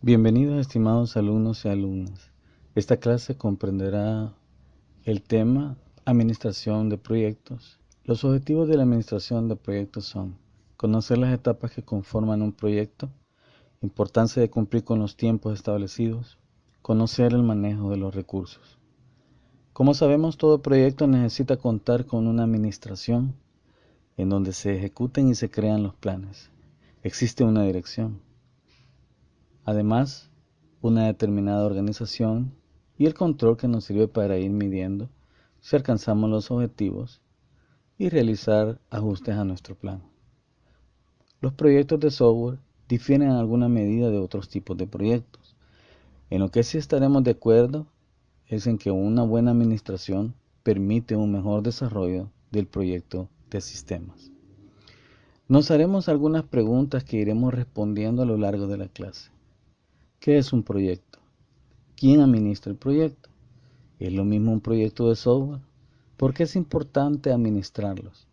Bienvenidos, estimados alumnos y alumnas. Esta clase comprenderá el tema Administración de proyectos. Los objetivos de la administración de proyectos son conocer las etapas que conforman un proyecto, importancia de cumplir con los tiempos establecidos, conocer el manejo de los recursos. Como sabemos, todo proyecto necesita contar con una administración en donde se ejecuten y se crean los planes. Existe una dirección. Además, una determinada organización y el control que nos sirve para ir midiendo si alcanzamos los objetivos y realizar ajustes a nuestro plan. Los proyectos de software difieren en alguna medida de otros tipos de proyectos. En lo que sí estaremos de acuerdo es en que una buena administración permite un mejor desarrollo del proyecto de sistemas. Nos haremos algunas preguntas que iremos respondiendo a lo largo de la clase. ¿Qué es un proyecto? ¿Quién administra el proyecto? ¿Es lo mismo un proyecto de software? ¿Por qué es importante administrarlos?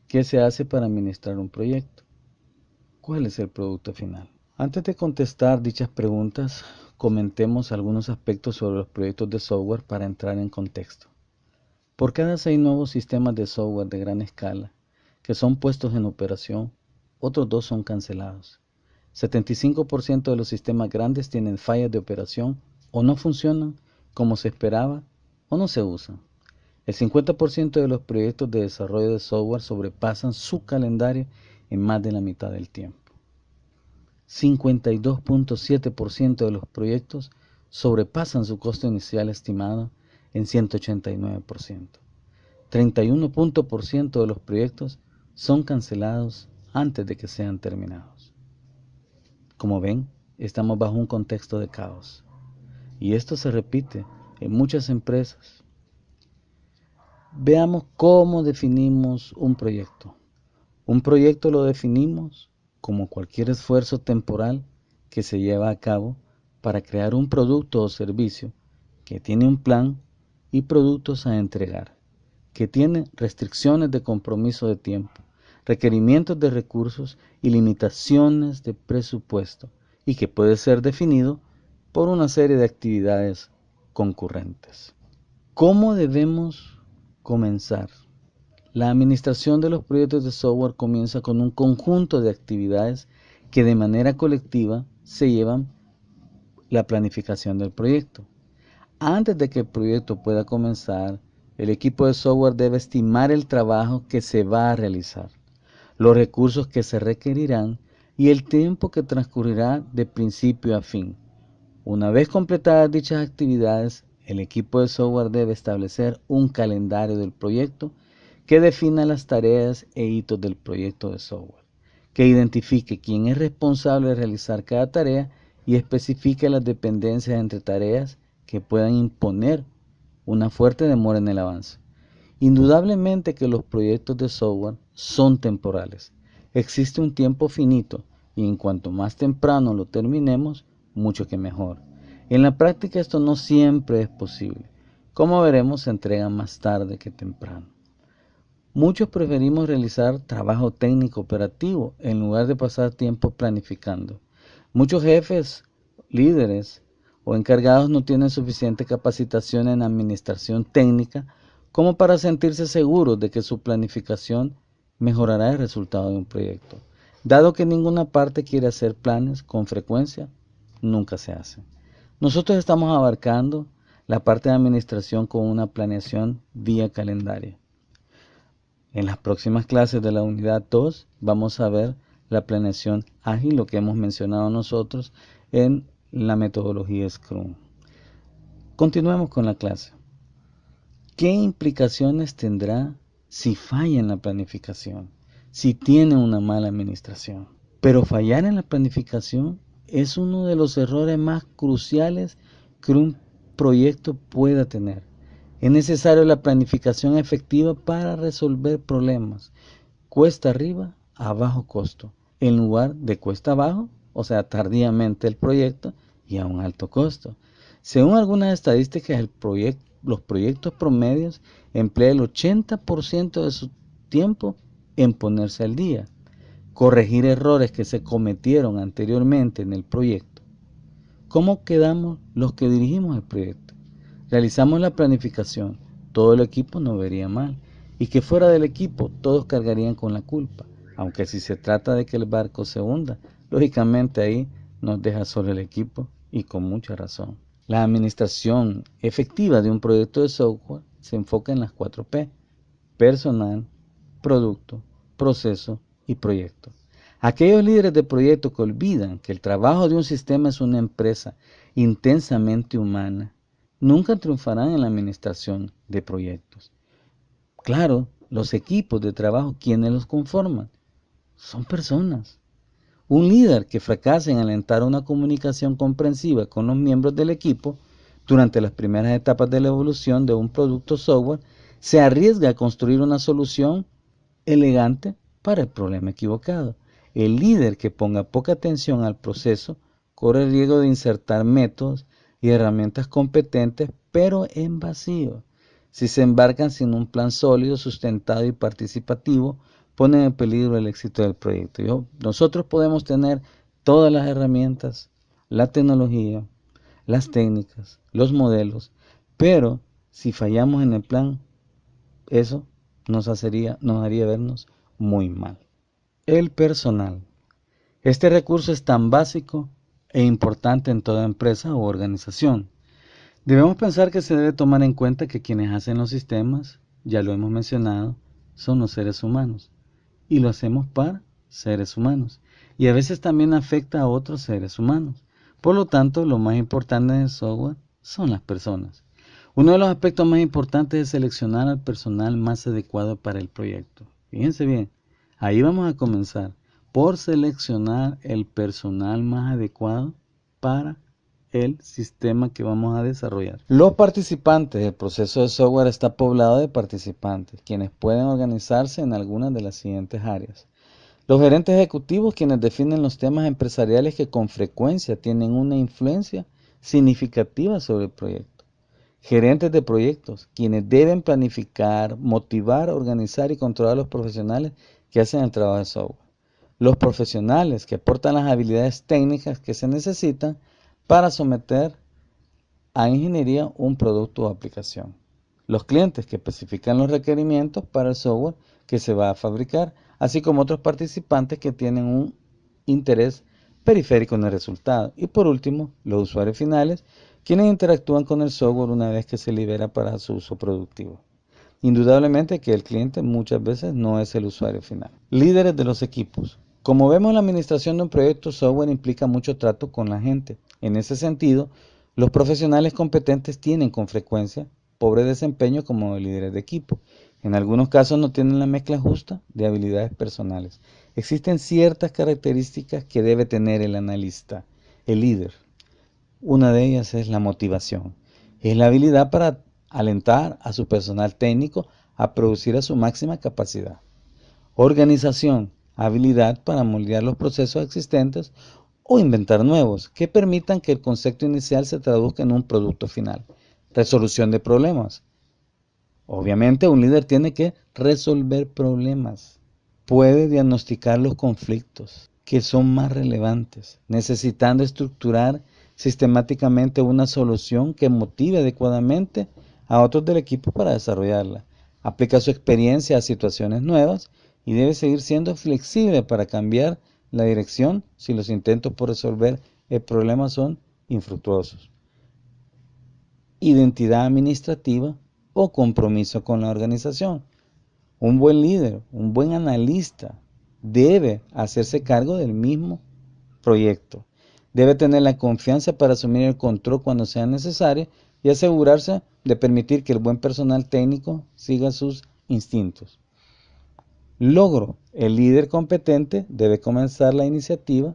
¿Qué se hace para administrar un proyecto? ¿Cuál es el producto final? Antes de contestar dichas preguntas, comentemos algunos aspectos sobre los proyectos de software para entrar en contexto. Por cada 6 nuevos sistemas de software de gran escala que son puestos en operación, otros 2 son cancelados. 75% de los sistemas grandes tienen fallas de operación o no funcionan como se esperaba o no se usan. El 50% de los proyectos de desarrollo de software sobrepasan su calendario en más de la mitad del tiempo. 52.7% de los proyectos sobrepasan su costo inicial estimado en 189%. 31% de los proyectos son cancelados antes de que sean terminados. Como ven, estamos bajo un contexto de caos, y esto se repite en muchas empresas. Veamos cómo definimos un proyecto. Un proyecto lo definimos como cualquier esfuerzo temporal que se lleva a cabo para crear un producto o servicio que tiene un plan y productos a entregar, que tiene restricciones de compromiso de tiempo, requerimientos de recursos y limitaciones de presupuesto, y que puede ser definido por una serie de actividades concurrentes. ¿Cómo debemos comenzar? La administración de los proyectos de software comienza con un conjunto de actividades que de manera colectiva se llevan la planificación del proyecto. Antes de que el proyecto pueda comenzar, el equipo de software debe estimar el trabajo que se va a realizar, los recursos que se requerirán y el tiempo que transcurrirá de principio a fin. Una vez completadas dichas actividades, el equipo de software debe establecer un calendario del proyecto que defina las tareas e hitos del proyecto de software, que identifique quién es responsable de realizar cada tarea y especifique las dependencias entre tareas que puedan imponer una fuerte demora en el avance. Indudablemente que los proyectos de software son temporales. Existe un tiempo finito y en cuanto más temprano lo terminemos, mucho que mejor. En la práctica esto no siempre es posible. Como veremos, se entregan más tarde que temprano. Muchos preferimos realizar trabajo técnico operativo en lugar de pasar tiempo planificando. Muchos jefes, líderes o encargados no tienen suficiente capacitación en administración técnica como para sentirse seguros de que su planificación mejorará el resultado de un proyecto. Dado que ninguna parte quiere hacer planes con frecuencia, nunca se hacen. Nosotros estamos abarcando la parte de administración con una planeación vía calendario. En las próximas clases de la unidad 2 vamos a ver la planeación ágil, lo que hemos mencionado nosotros en la metodología Scrum. Continuemos con la clase. ¿Qué implicaciones tendrá si falla en la planificación? Si tiene una mala administración. Pero fallar en la planificación es uno de los errores más cruciales que un proyecto pueda tener. Es necesaria la planificación efectiva para resolver problemas cuesta arriba a bajo costo, en lugar de cuesta abajo, o sea, tardíamente el proyecto y a un alto costo. Según algunas estadísticas, los proyectos promedios emplean el 80% de su tiempo en ponerse al día, corregir errores que se cometieron anteriormente en el proyecto, ¿Cómo quedamos los que dirigimos el proyecto? Realizamos la planificación, todo el equipo no vería mal, y que fuera del equipo todos cargarían con la culpa, aunque si se trata de que el barco se hunda, lógicamente ahí nos deja solo el equipo y con mucha razón. La administración efectiva de un proyecto de software se enfoca en las 4P: personal, producto, proceso y proyecto. Aquellos líderes de proyecto que olvidan que el trabajo de un sistema es una empresa intensamente humana, nunca triunfarán en la administración de proyectos. Claro, los equipos de trabajo, ¿quiénes los conforman? Son personas. Un líder que fracasa en alentar una comunicación comprensiva con los miembros del equipo durante las primeras etapas de la evolución de un producto software se arriesga a construir una solución elegante para el problema equivocado. El líder que ponga poca atención al proceso corre el riesgo de insertar métodos y herramientas competentes, pero en vacío. Si se embarcan sin un plan sólido, sustentado y participativo, ponen en peligro el éxito del proyecto. Nosotros podemos tener todas las herramientas, la tecnología, las técnicas, los modelos, pero si fallamos en el plan, eso nos haría vernos muy mal. El personal. Este recurso es tan básico e importante en toda empresa o organización. Debemos pensar que se debe tomar en cuenta que quienes hacen los sistemas, ya lo hemos mencionado, son los seres humanos. Y lo hacemos para seres humanos. Y a veces también afecta a otros seres humanos. Por lo tanto, lo más importante en el software son las personas. Uno de los aspectos más importantes es seleccionar al personal más adecuado para el proyecto. Fíjense bien, ahí vamos a comenzar por seleccionar el personal más adecuado para el sistema que vamos a desarrollar. Los participantes del proceso de software está poblado de participantes, quienes pueden organizarse en algunas de las siguientes áreas. Los gerentes ejecutivos, quienes definen los temas empresariales que con frecuencia tienen una influencia significativa sobre el proyecto. Gerentes de proyectos, quienes deben planificar, motivar, organizar y controlar a los profesionales que hacen el trabajo de software. Los profesionales que aportan las habilidades técnicas que se necesitan para someter a ingeniería un producto o aplicación. Los clientes que especifican los requerimientos para el software que se va a fabricar, así como otros participantes que tienen un interés periférico en el resultado. Y por último, los usuarios finales, quienes interactúan con el software una vez que se libera para su uso productivo. Indudablemente que el cliente muchas veces no es el usuario final. Líderes de los equipos. Como vemos, la administración de un proyecto software implica mucho trato con la gente. En ese sentido, los profesionales competentes tienen con frecuencia pobre desempeño como líderes de equipo. En algunos casos no tienen la mezcla justa de habilidades personales. Existen ciertas características que debe tener el analista, el líder. Una de ellas es la motivación. Es la habilidad para alentar a su personal técnico a producir a su máxima capacidad. Organización, habilidad para moldear los procesos existentes o inventar nuevos que permitan que el concepto inicial se traduzca en un producto final. Resolución de problemas. Obviamente un líder tiene que resolver problemas. Puede diagnosticar los conflictos que son más relevantes, necesitando estructurar sistemáticamente una solución que motive adecuadamente a otros del equipo para desarrollarla. Aplica su experiencia a situaciones nuevas y debe seguir siendo flexible para cambiar la dirección si los intentos por resolver el problema son infructuosos. Identidad administrativa o compromiso con la organización. Un buen líder, un buen analista debe hacerse cargo del mismo proyecto. Debe tener la confianza para asumir el control cuando sea necesario y asegurarse de permitir que el buen personal técnico siga sus instintos. Logro. El líder competente debe comenzar la iniciativa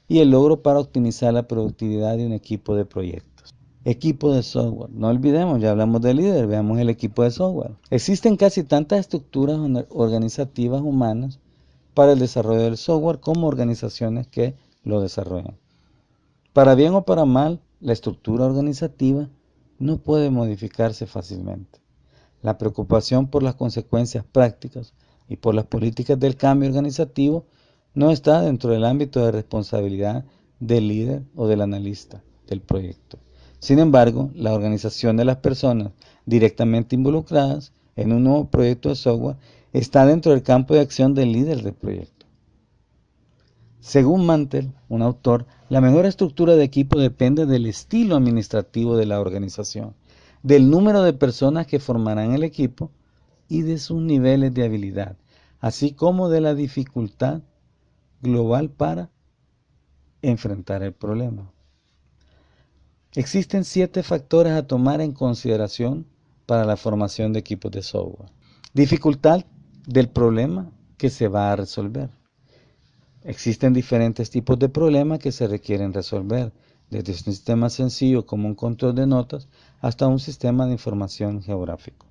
y el logro para optimizar la productividad de un equipo de proyectos. Equipo de software. No olvidemos, ya hablamos de líder, veamos el equipo de software. Existen casi tantas estructuras organizativas humanas para el desarrollo del software como organizaciones que lo desarrollan. Para bien o para mal, la estructura organizativa no puede modificarse fácilmente. La preocupación por las consecuencias prácticas y por las políticas del cambio organizativo no está dentro del ámbito de responsabilidad del líder o del analista. del proyecto. Sin embargo, la organización de las personas directamente involucradas en un nuevo proyecto de software está dentro del campo de acción del líder del proyecto. Según Mantel, un autor, la mejor estructura de equipo depende del estilo administrativo de la organización, del número de personas que formarán el equipo y de sus niveles de habilidad, así como de la dificultad global para enfrentar el problema. Existen 7 factores a tomar en consideración para la formación de equipos de software. Dificultad del problema que se va a resolver. Existen diferentes tipos de problemas que se requieren resolver, desde un sistema sencillo como un control de notas hasta un sistema de información geográfico.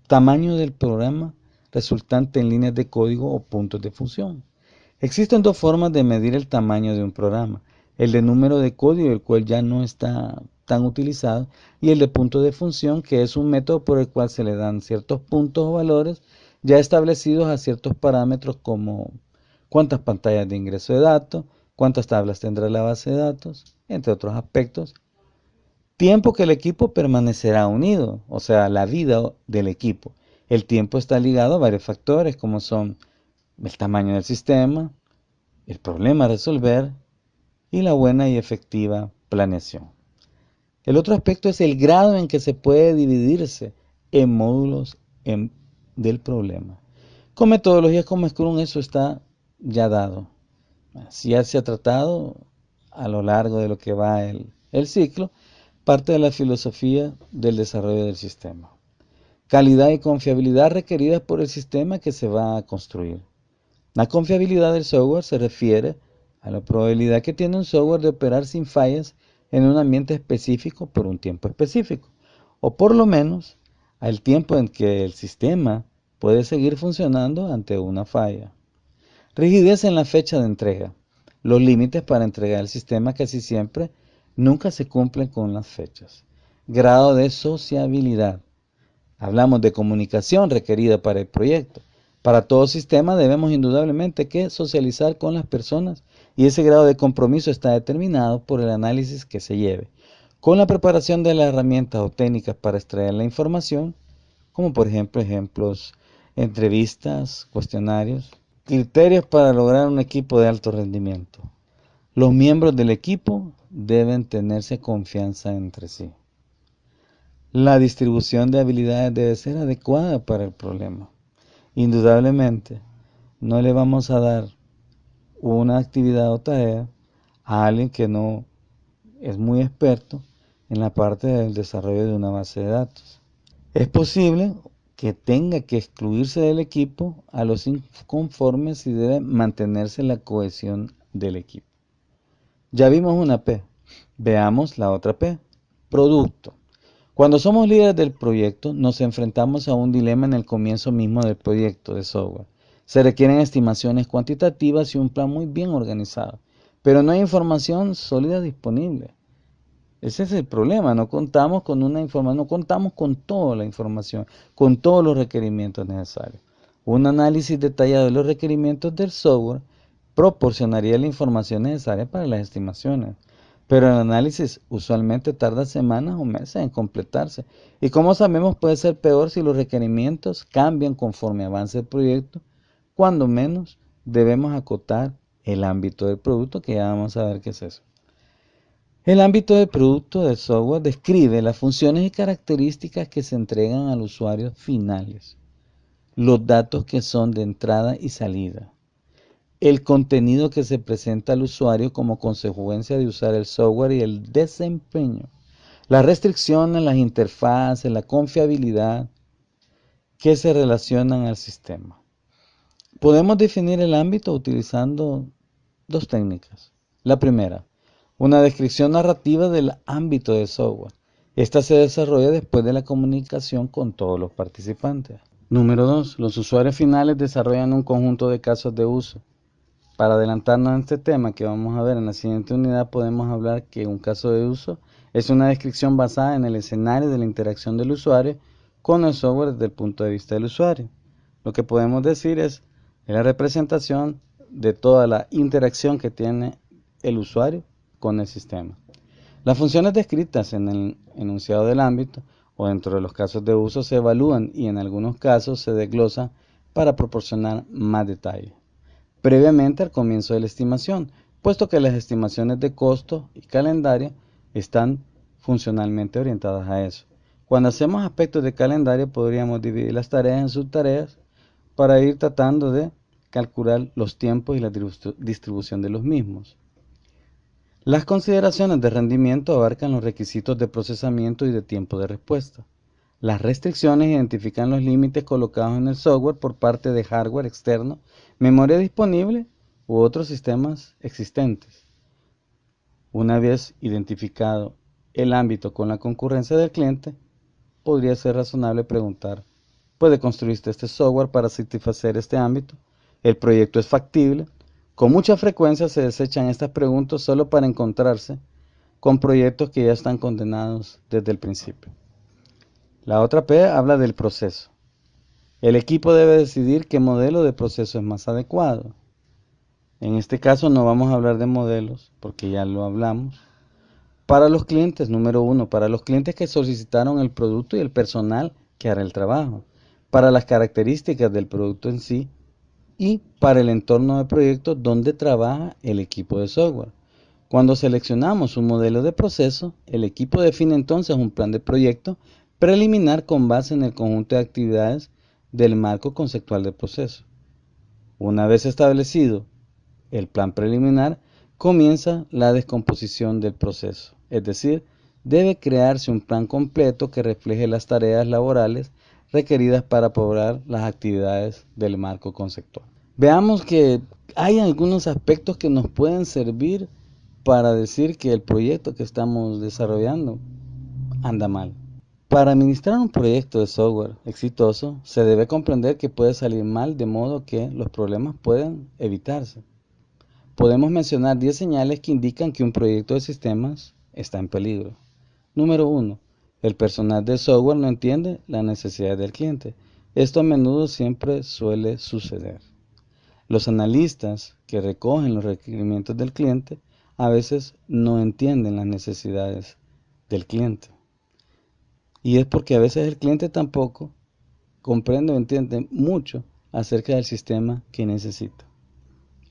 Tamaño del programa resultante en líneas de código o puntos de función. Existen 2 formas de medir el tamaño de un programa: el de número de código, el cual ya no está tan utilizado, y el de punto de función, que es un método por el cual se le dan ciertos puntos o valores ya establecidos a ciertos parámetros como cuántas pantallas de ingreso de datos, cuántas tablas tendrá la base de datos, entre otros aspectos. Tiempo que el equipo permanecerá unido, o sea, la vida del equipo. El tiempo está ligado a varios factores como son el tamaño del sistema, el problema a resolver y la buena y efectiva planeación. El otro aspecto es el grado en que se puede dividirse en módulos del problema. Con metodologías como Scrum eso está ya dado. Así ya se ha tratado a lo largo de lo que va el ciclo, parte de la filosofía del desarrollo del sistema. Calidad y confiabilidad requeridas por el sistema que se va a construir. La confiabilidad del software se refiere a la probabilidad que tiene un software de operar sin fallas en un ambiente específico por un tiempo específico, o por lo menos al tiempo en que el sistema puede seguir funcionando ante una falla. Rigidez en la fecha de entrega. Los límites para entregar el sistema casi siempre nunca se cumplen con las fechas. Grado de sociabilidad. Hablamos de comunicación requerida para el proyecto. Para todo sistema debemos indudablemente que socializar con las personas y ese grado de compromiso está determinado por el análisis que se lleve, con la preparación de las herramientas o técnicas para extraer la información, como por ejemplo entrevistas, cuestionarios. Criterios para lograr un equipo de alto rendimiento. Los miembros del equipo deben tenerse confianza entre sí. La distribución de habilidades debe ser adecuada para el problema. Indudablemente, no le vamos a dar una actividad o tarea a alguien que no es muy experto en la parte del desarrollo de una base de datos. Es posible que tenga que excluirse del equipo a los inconformes y debe mantenerse la cohesión del equipo. Ya vimos una P, veamos la otra P, producto. Cuando somos líderes del proyecto, nos enfrentamos a un dilema en el comienzo mismo del proyecto de software. Se requieren estimaciones cuantitativas y un plan muy bien organizado, pero no hay información sólida disponible. Ese es el problema, no contamos con una información, no contamos con toda la información, con todos los requerimientos necesarios. Un análisis detallado de los requerimientos del software proporcionaría la información necesaria para las estimaciones, pero el análisis usualmente tarda semanas o meses en completarse. Y como sabemos, puede ser peor si los requerimientos cambian conforme avance el proyecto. Cuando menos debemos acotar el ámbito del producto, que ya vamos a ver qué es eso. El ámbito del producto del software describe las funciones y características que se entregan al usuario finales, los datos que son de entrada y salida, el contenido que se presenta al usuario como consecuencia de usar el software y el desempeño, las restricciones, las interfaces, la confiabilidad que se relacionan al sistema. Podemos definir el ámbito utilizando 2 técnicas. La primera, una descripción narrativa del ámbito del software. Esta se desarrolla después de la comunicación con todos los participantes. Número 2. Los usuarios finales desarrollan un conjunto de casos de uso. Para adelantarnos a este tema que vamos a ver en la siguiente unidad, podemos hablar que un caso de uso es una descripción basada en el escenario de la interacción del usuario con el software desde el punto de vista del usuario. Lo que podemos decir es la representación de toda la interacción que tiene el usuario con el sistema. Las funciones descritas en el enunciado del ámbito o dentro de los casos de uso se evalúan y en algunos casos se desglosan para proporcionar más detalle, previamente al comienzo de la estimación, puesto que las estimaciones de costo y calendario están funcionalmente orientadas a eso. Cuando hacemos aspectos de calendario podríamos dividir las tareas en subtareas para ir tratando de calcular los tiempos y la distribución de los mismos. Las consideraciones de rendimiento abarcan los requisitos de procesamiento y de tiempo de respuesta. Las restricciones identifican los límites colocados en el software por parte de hardware externo, memoria disponible u otros sistemas existentes. Una vez identificado el ámbito con la concurrencia del cliente, podría ser razonable preguntar: ¿puede construirse este software para satisfacer este ámbito? ¿El proyecto es factible? Con mucha frecuencia se desechan estas preguntas solo para encontrarse con proyectos que ya están condenados desde el principio. La otra P habla del proceso. El equipo debe decidir qué modelo de proceso es más adecuado. En este caso no vamos a hablar de modelos, porque ya lo hablamos. Para los clientes, número 1, para los clientes que solicitaron el producto y el personal que hará el trabajo, para las características del producto en sí y para el entorno de proyecto donde trabaja el equipo de software. Cuando seleccionamos un modelo de proceso, el equipo define entonces un plan de proyecto preliminar con base en el conjunto de actividades del marco conceptual del proceso. Una vez establecido el plan preliminar, comienza la descomposición del proceso, es decir, debe crearse un plan completo que refleje las tareas laborales requeridas para poblar las actividades del marco conceptual. Veamos que hay algunos aspectos que nos pueden servir para decir que el proyecto que estamos desarrollando anda mal. Para administrar un proyecto de software exitoso, se debe comprender que puede salir mal, de modo que los problemas pueden evitarse. Podemos mencionar 10 señales que indican que un proyecto de sistemas está en peligro. Número 1. El personal de software no entiende las necesidades del cliente. Esto a menudo siempre suele suceder. Los analistas que recogen los requerimientos del cliente a veces no entienden las necesidades del cliente. Y es porque a veces el cliente tampoco comprende o entiende mucho acerca del sistema que necesita.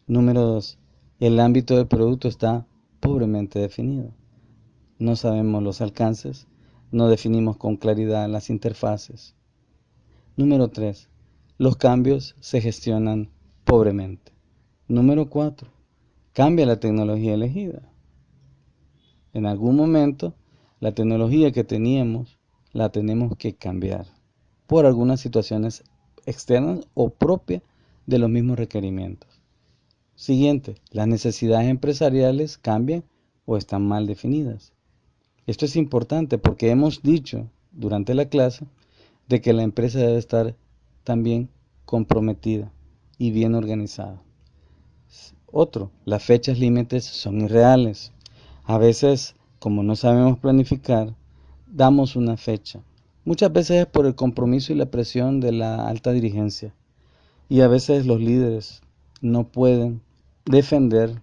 Número 2. El ámbito del producto está pobremente definido. No sabemos los alcances, no definimos con claridad las interfaces. Número 3. Los cambios se gestionan pobremente. Número 4. Cambia la tecnología elegida. En algún momento, la tecnología que teníamos la tenemos que cambiar por algunas situaciones externas o propias de los mismos requerimientos. Siguiente, las necesidades empresariales cambian o están mal definidas. Esto es importante porque hemos dicho durante la clase de que la empresa debe estar también comprometida y bien organizada. Otro, las fechas límites son irreales. A veces, como no sabemos planificar, damos una fecha. Muchas veces es por el compromiso y la presión de la alta dirigencia. Y a veces los líderes no pueden defender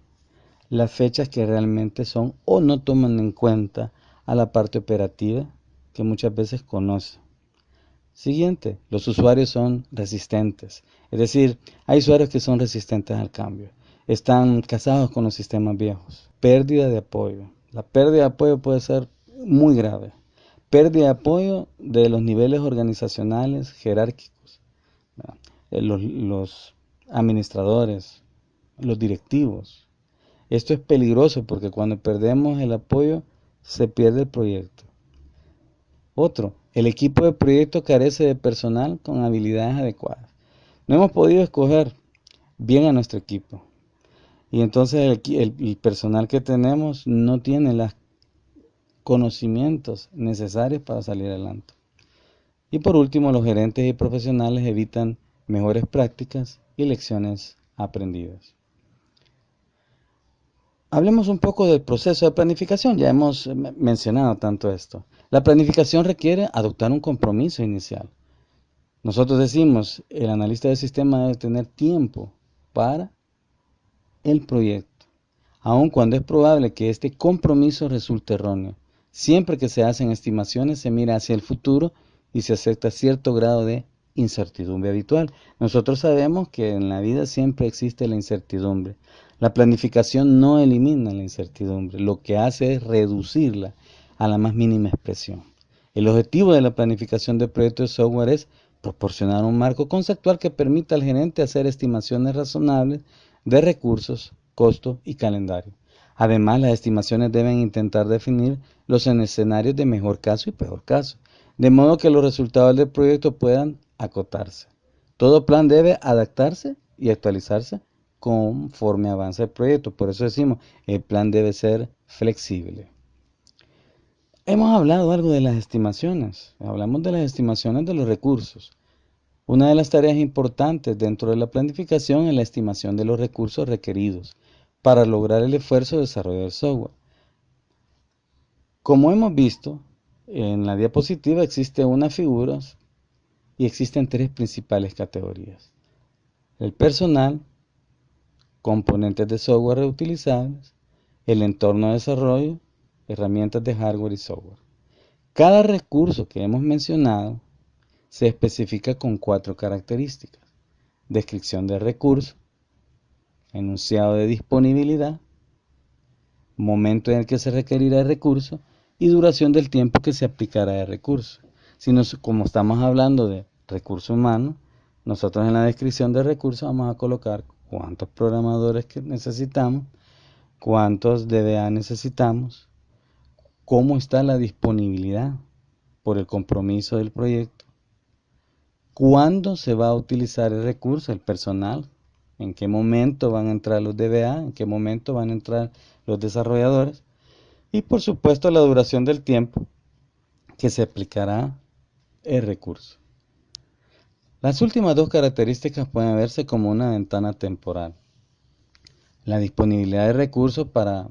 las fechas que realmente son o no toman en cuenta a la parte operativa que muchas veces conoce. Siguiente, los usuarios son resistentes. Es decir, hay usuarios que son resistentes al cambio. Están casados con los sistemas viejos. Pérdida de apoyo. La pérdida de apoyo puede ser muy grave. Pérdida de apoyo de los niveles organizacionales jerárquicos. Los administradores, los directivos. Esto es peligroso porque cuando perdemos el apoyo se pierde el proyecto. Otro, el equipo de proyecto carece de personal con habilidades adecuadas. No hemos podido escoger bien a nuestro equipo. Y entonces el personal que tenemos no tiene los conocimientos necesarios para salir adelante. Y por último, los gerentes y profesionales evitan mejores prácticas y lecciones aprendidas. Hablemos un poco del proceso de planificación. Ya hemos mencionado tanto esto. La planificación requiere adoptar un compromiso inicial. Nosotros decimos, el analista del sistema debe tener tiempo para el proyecto. aun cuando es probable que este compromiso resulte erróneo. Siempre que se hacen estimaciones se mira hacia el futuro y se acepta cierto grado de incertidumbre habitual. Nosotros sabemos que en la vida siempre existe la incertidumbre. La planificación no elimina la incertidumbre, lo que hace es reducirla a la más mínima expresión. El objetivo de la planificación de proyectos de software es proporcionar un marco conceptual que permita al gerente hacer estimaciones razonables de recursos, costos y calendario. Además, las estimaciones deben intentar definir los escenarios de mejor caso y peor caso, de modo que los resultados del proyecto puedan acotarse. Todo plan debe adaptarse y actualizarse conforme avanza el proyecto. Por eso decimos, el plan debe ser flexible. Hemos hablado algo de las estimaciones. Hablamos de las estimaciones de los recursos. Una de las tareas importantes dentro de la planificación es la estimación de los recursos requeridos para lograr el esfuerzo de desarrollo del software. Como hemos visto, en la diapositiva existen unas figuras y existen tres principales categorías: el personal, componentes de software reutilizables, el entorno de desarrollo, herramientas de hardware y software. Cada recurso que hemos mencionado se especifica con 4 características: descripción del recurso, enunciado de disponibilidad, momento en el que se requerirá el recurso y duración del tiempo que se aplicará el recurso. Como estamos hablando de recurso humano, nosotros en la descripción del recurso vamos a colocar cuántos programadores que necesitamos, cuántos DBA necesitamos, cómo está la disponibilidad por el compromiso del proyecto, cuándo se va a utilizar el recurso, el personal, en qué momento van a entrar los DBA, en qué momento van a entrar los desarrolladores, y por supuesto la duración del tiempo que se aplicará el recurso. Las últimas 2 características pueden verse como una ventana temporal. La disponibilidad de recursos para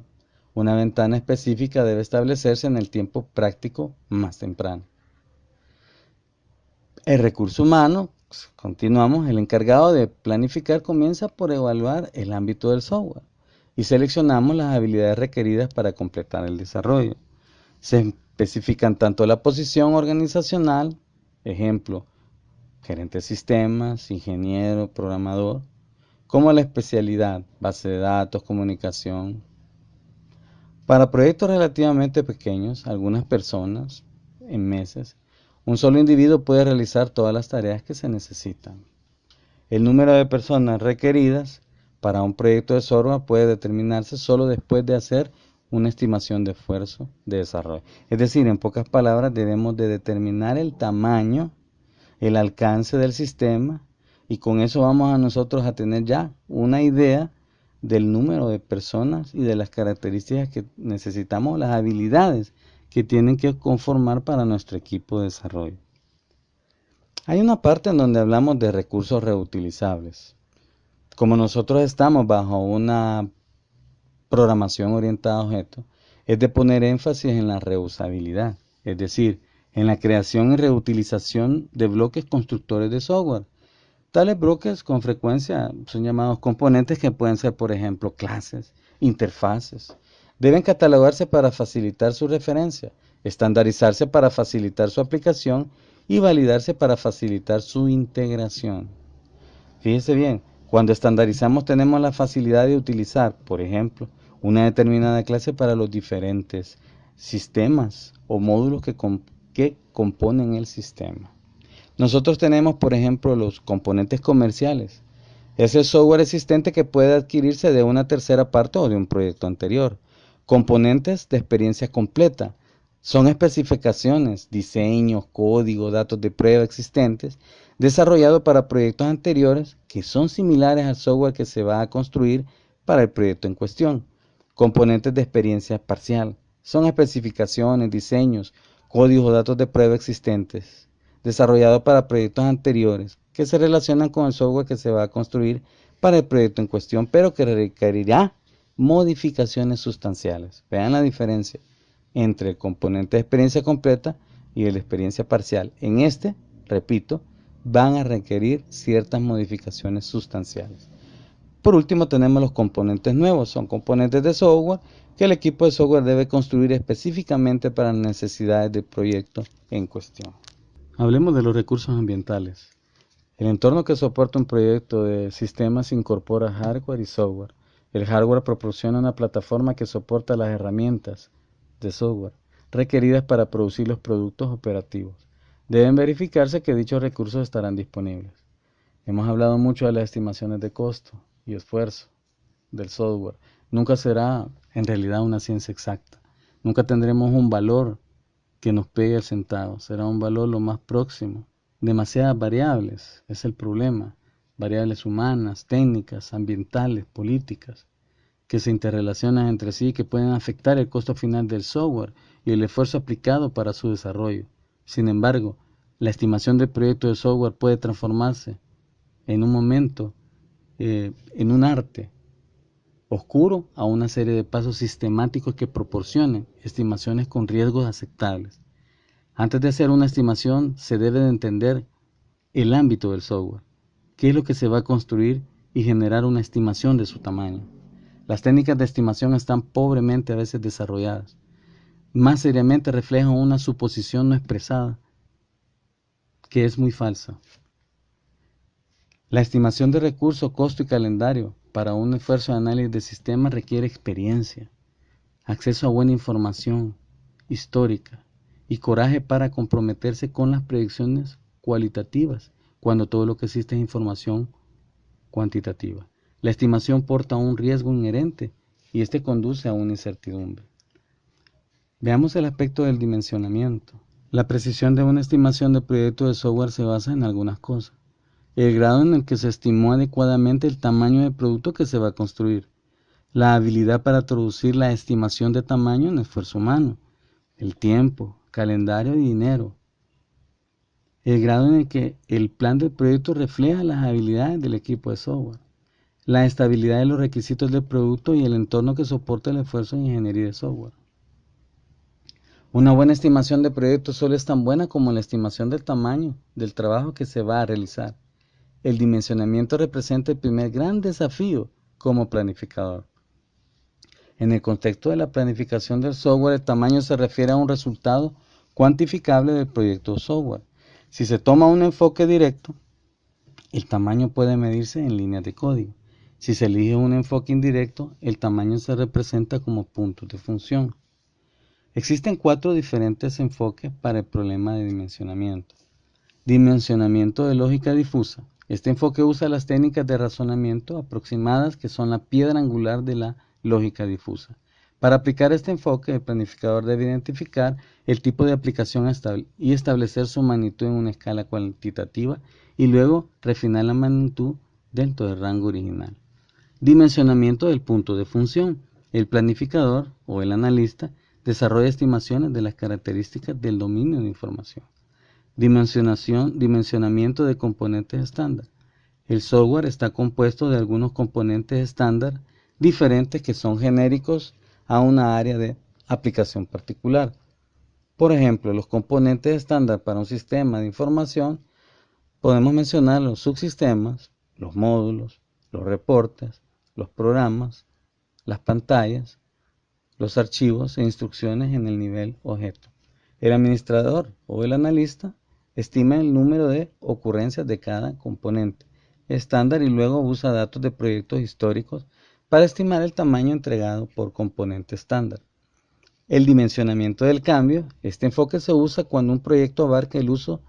una ventana específica debe establecerse en el tiempo práctico más temprano. El recurso humano, continuamos, el encargado de planificar comienza por evaluar el ámbito del software y seleccionamos las habilidades requeridas para completar el desarrollo. Se especifican tanto la posición organizacional, ejemplo, gerente de sistemas, ingeniero, programador, como la especialidad, base de datos, comunicación. Para proyectos relativamente pequeños, algunas personas, en meses, un solo individuo puede realizar todas las tareas que se necesitan. El número de personas requeridas para un proyecto de software puede determinarse solo después de hacer una estimación de esfuerzo de desarrollo. Es decir, en pocas palabras, debemos de determinar el tamaño, el alcance del sistema, y con eso vamos a nosotros a tener ya una idea del número de personas y de las características que necesitamos, las habilidades que tienen que conformar para nuestro equipo de desarrollo. Hay una parte en donde hablamos de recursos reutilizables. Como nosotros estamos bajo una programación orientada a objetos, es de poner énfasis en la reusabilidad, es decir, en la creación y reutilización de bloques constructores de software. Tales bloques con frecuencia son llamados componentes, que pueden ser, por ejemplo, clases, interfaces. Deben catalogarse para facilitar su referencia, estandarizarse para facilitar su aplicación y validarse para facilitar su integración. Fíjese bien, cuando estandarizamos tenemos la facilidad de utilizar, por ejemplo, una determinada clase para los diferentes sistemas o módulos que componen el sistema. Nosotros tenemos, por ejemplo, los componentes comerciales. Es el software existente que puede adquirirse de una tercera parte o de un proyecto anterior. Componentes de experiencia completa. Son especificaciones, diseños, código, datos de prueba existentes, desarrollados para proyectos anteriores que son similares al software que se va a construir para el proyecto en cuestión. Componentes de experiencia parcial. Son especificaciones, diseños, códigos o datos de prueba existentes desarrollado para proyectos anteriores que se relacionan con el software que se va a construir para el proyecto en cuestión, pero que requerirá modificaciones sustanciales. Vean la diferencia entre el componente de experiencia completa y el de experiencia parcial. En repito, van a requerir ciertas modificaciones sustanciales. por último tenemos los componentes nuevos. Son componentes de software que el equipo de software debe construir específicamente para las necesidades del proyecto en cuestión. Hablemos de los recursos ambientales. El entorno que soporta un proyecto de sistemas incorpora hardware y software. El hardware proporciona una plataforma que soporta las herramientas de software requeridas para producir los productos operativos. Deben verificarse que dichos recursos estarán disponibles. Hemos hablado mucho de las estimaciones de costo y esfuerzo del software. Nunca será en realidad una ciencia exacta. Nunca tendremos un valor que nos pegue al centavo. Será un valor lo más próximo. Demasiadas variables, es el problema. Variables humanas, técnicas, ambientales, políticas, que se interrelacionan entre sí y que pueden afectar el costo final del software y el esfuerzo aplicado para su desarrollo. Sin embargo, la estimación del proyecto de software puede transformarse en un momento, en un arte oscuro, a una serie de pasos sistemáticos que proporcionen estimaciones con riesgos aceptables. Antes de hacer una estimación, se debe de entender el ámbito del software, qué es lo que se va a construir y generar una estimación de su tamaño. Las técnicas de estimación están pobremente a veces desarrolladas. Más seriamente reflejan una suposición no expresada, que es muy falsa. La estimación de recursos, costo y calendario para un esfuerzo de análisis de sistemas requiere experiencia, acceso a buena información histórica y coraje para comprometerse con las predicciones cualitativas cuando todo lo que existe es información cuantitativa. La estimación porta un riesgo inherente y este conduce a una incertidumbre. Veamos el aspecto del dimensionamiento. La precisión de una estimación de proyecto de software se basa en algunas cosas. El grado en el que se estimó adecuadamente el tamaño del producto que se va a construir, la habilidad para traducir la estimación de tamaño en esfuerzo humano, el tiempo, calendario y dinero, el grado en el que el plan del proyecto refleja las habilidades del equipo de software, la estabilidad de los requisitos del producto y el entorno que soporta el esfuerzo en ingeniería de software. Una buena estimación de proyecto solo es tan buena como la estimación del tamaño del trabajo que se va a realizar. El dimensionamiento representa el primer gran desafío como planificador. En el contexto de la planificación del software, el tamaño se refiere a un resultado cuantificable del proyecto de software. Si se toma un enfoque directo, el tamaño puede medirse en líneas de código. Si se elige un enfoque indirecto, el tamaño se representa como puntos de función. Existen 4 diferentes enfoques para el problema de dimensionamiento. Dimensionamiento de lógica difusa. Este enfoque usa las técnicas de razonamiento aproximadas que son la piedra angular de la lógica difusa. Para aplicar este enfoque, el planificador debe identificar el tipo de aplicación y establecer su magnitud en una escala cuantitativa y luego refinar la magnitud dentro del rango original. Dimensionamiento del punto de función. El planificador o el analista desarrolla estimaciones de las características del dominio de información. Dimensionamiento de componentes estándar. El software está compuesto de algunos componentes estándar diferentes que son genéricos a una área de aplicación particular. Por ejemplo, los componentes estándar para un sistema de información podemos mencionar los subsistemas, los módulos, los reportes, los programas, las pantallas, los archivos e instrucciones en el nivel objeto. El administrador o el analista estima el número de ocurrencias de cada componente estándar y luego usa datos de proyectos históricos para estimar el tamaño entregado por componente estándar. El dimensionamiento del cambio. Este enfoque se usa cuando un proyecto abarca el uso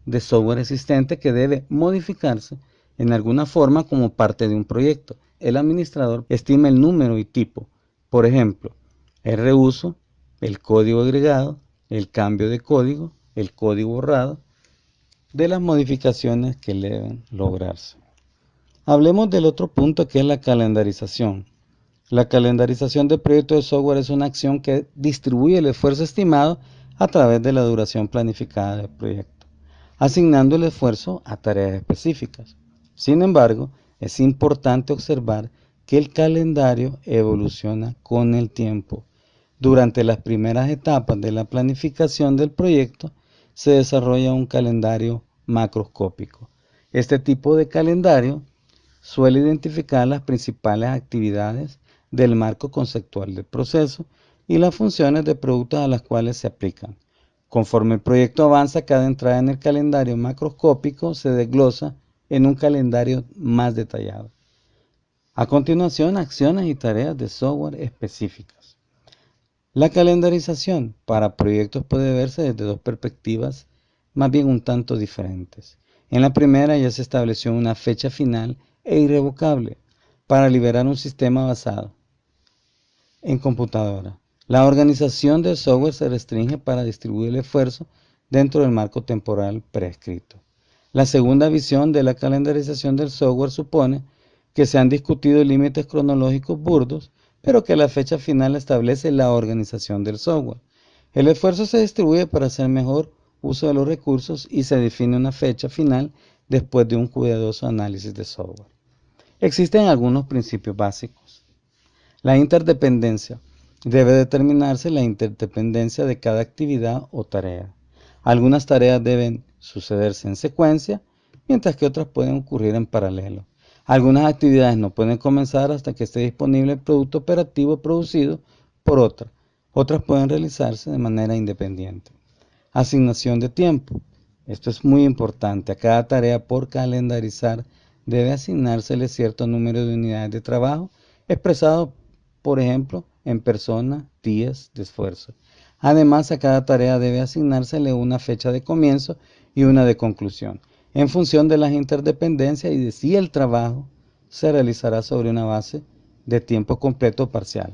de software existente que debe modificarse en alguna forma como parte de un proyecto. El administrador estima el número y tipo, por ejemplo, el reuso, el código agregado, el cambio de código, el código borrado, de las modificaciones que deben lograrse. Hablemos del otro punto que es la calendarización. La calendarización del proyecto de software es una acción que distribuye el esfuerzo estimado a través de la duración planificada del proyecto, asignando el esfuerzo a tareas específicas. Sin embargo, es importante observar que el calendario evoluciona con el tiempo. Durante las primeras etapas de la planificación del proyecto, se desarrolla un calendario macroscópico. Este tipo de calendario suele identificar las principales actividades del marco conceptual del proceso y las funciones de productos a las cuales se aplican. Conforme el proyecto avanza, cada entrada en el calendario macroscópico se desglosa en un calendario más detallado. A continuación, acciones y tareas de software específicas. La calendarización para proyectos puede verse desde dos perspectivas, más bien un tanto diferentes. En la primera ya se estableció una fecha final e irrevocable para liberar un sistema basado en computadora. La organización del software se restringe para distribuir el esfuerzo dentro del marco temporal prescrito. La segunda visión de la calendarización del software supone que se han discutido límites cronológicos burdos, pero que la fecha final establece la organización del software. El esfuerzo se distribuye para hacer mejor uso de los recursos y se define una fecha final después de un cuidadoso análisis de software. Existen algunos principios básicos. La interdependencia. Debe determinarse la interdependencia de cada actividad o tarea. Algunas tareas deben sucederse en secuencia, mientras que otras pueden ocurrir en paralelo. Algunas actividades no pueden comenzar hasta que esté disponible el producto operativo producido por otra. Otras pueden realizarse de manera independiente. Asignación de tiempo. Esto es muy importante. A cada tarea por calendarizar debe asignársele cierto número de unidades de trabajo, expresado, por ejemplo, en personas, días de esfuerzo. Además, a cada tarea debe asignársele una fecha de comienzo y una de conclusión, en función de las interdependencias y de si el trabajo se realizará sobre una base de tiempo completo o parcial.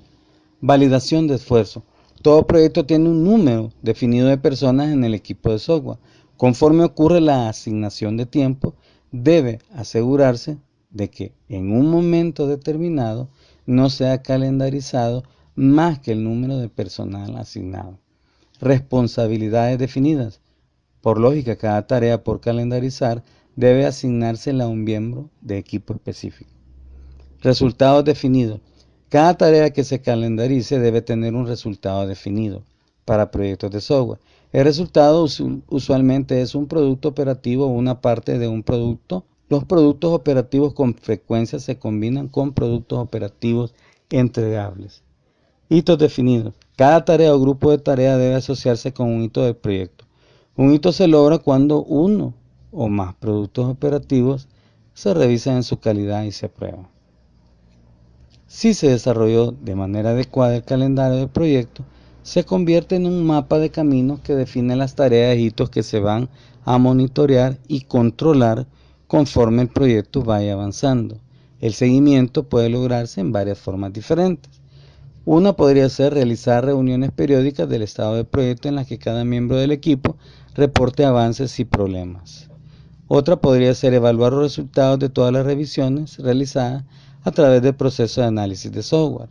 Validación de esfuerzo. Todo proyecto tiene un número definido de personas en el equipo de software. Conforme ocurre la asignación de tiempo, debe asegurarse de que en un momento determinado no sea calendarizado más que el número de personal asignado. Responsabilidades definidas. Por lógica, cada tarea por calendarizar debe asignársela a un miembro de equipo específico. Resultados definidos. Cada tarea que se calendarice debe tener un resultado definido para proyectos de software. El resultado usualmente es un producto operativo o una parte de un producto. Los productos operativos con frecuencia se combinan con productos operativos entregables. Hitos definidos. Cada tarea o grupo de tareas debe asociarse con un hito del proyecto. Un hito se logra cuando uno o más productos operativos se revisan en su calidad y se aprueban. Si se desarrolló de manera adecuada el calendario del proyecto, se convierte en un mapa de caminos que define las tareas e hitos que se van a monitorear y controlar conforme el proyecto vaya avanzando. El seguimiento puede lograrse en varias formas diferentes. Una podría ser realizar reuniones periódicas del estado del proyecto en las que cada miembro del equipo reporte avances y problemas. Otra podría ser evaluar los resultados de todas las revisiones realizadas a través del proceso de análisis de software.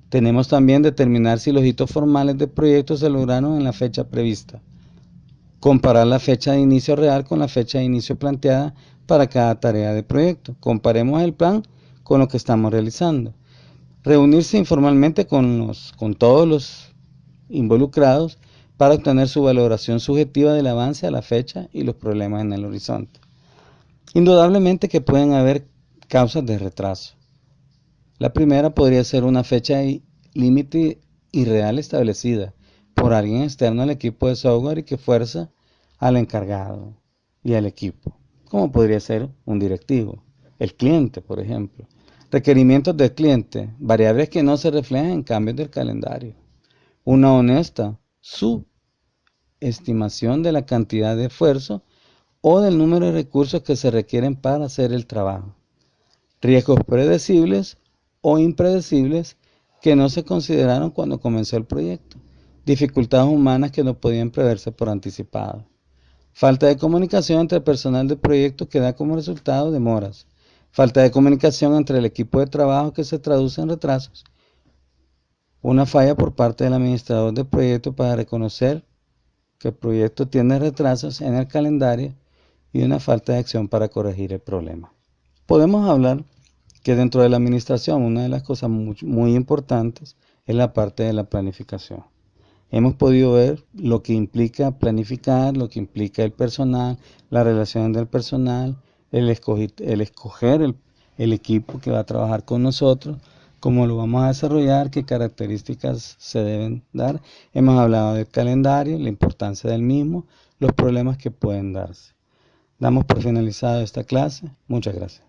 Tenemos también determinar si los hitos formales del proyecto se lograron en la fecha prevista. Comparar la fecha de inicio real con la fecha de inicio planteada para cada tarea de proyecto. Comparemos el plan con lo que estamos realizando. Reunirse informalmente con todos los involucrados para obtener su valoración subjetiva del avance a la fecha y los problemas en el horizonte. Indudablemente que pueden haber causas de retraso. La primera podría ser una fecha límite irreal establecida por alguien externo al equipo de software y que fuerza al encargado y al equipo, como podría ser un directivo, el cliente, por ejemplo. Requerimientos del cliente, variables que no se reflejan en cambios del calendario. Una honesta subestimación de la cantidad de esfuerzo o del número de recursos que se requieren para hacer el trabajo. Riesgos predecibles o impredecibles que no se consideraron cuando comenzó el proyecto. Dificultades humanas que no podían preverse por anticipado. Falta de comunicación entre el personal del proyecto que da como resultado demoras. Falta de comunicación entre el equipo de trabajo que se traduce en retrasos. Una falla por parte del administrador del proyecto para reconocer que el proyecto tiene retrasos en el calendario y una falta de acción para corregir el problema. Podemos hablar que dentro de la administración una de las cosas muy importantes es la parte de la planificación. Hemos podido ver lo que implica planificar, lo que implica el personal, la relación del personal, el escoger el equipo que va a trabajar con nosotros, cómo lo vamos a desarrollar, qué características se deben dar. Hemos hablado del calendario, la importancia del mismo, los problemas que pueden darse. Damos por finalizada esta clase. Muchas gracias.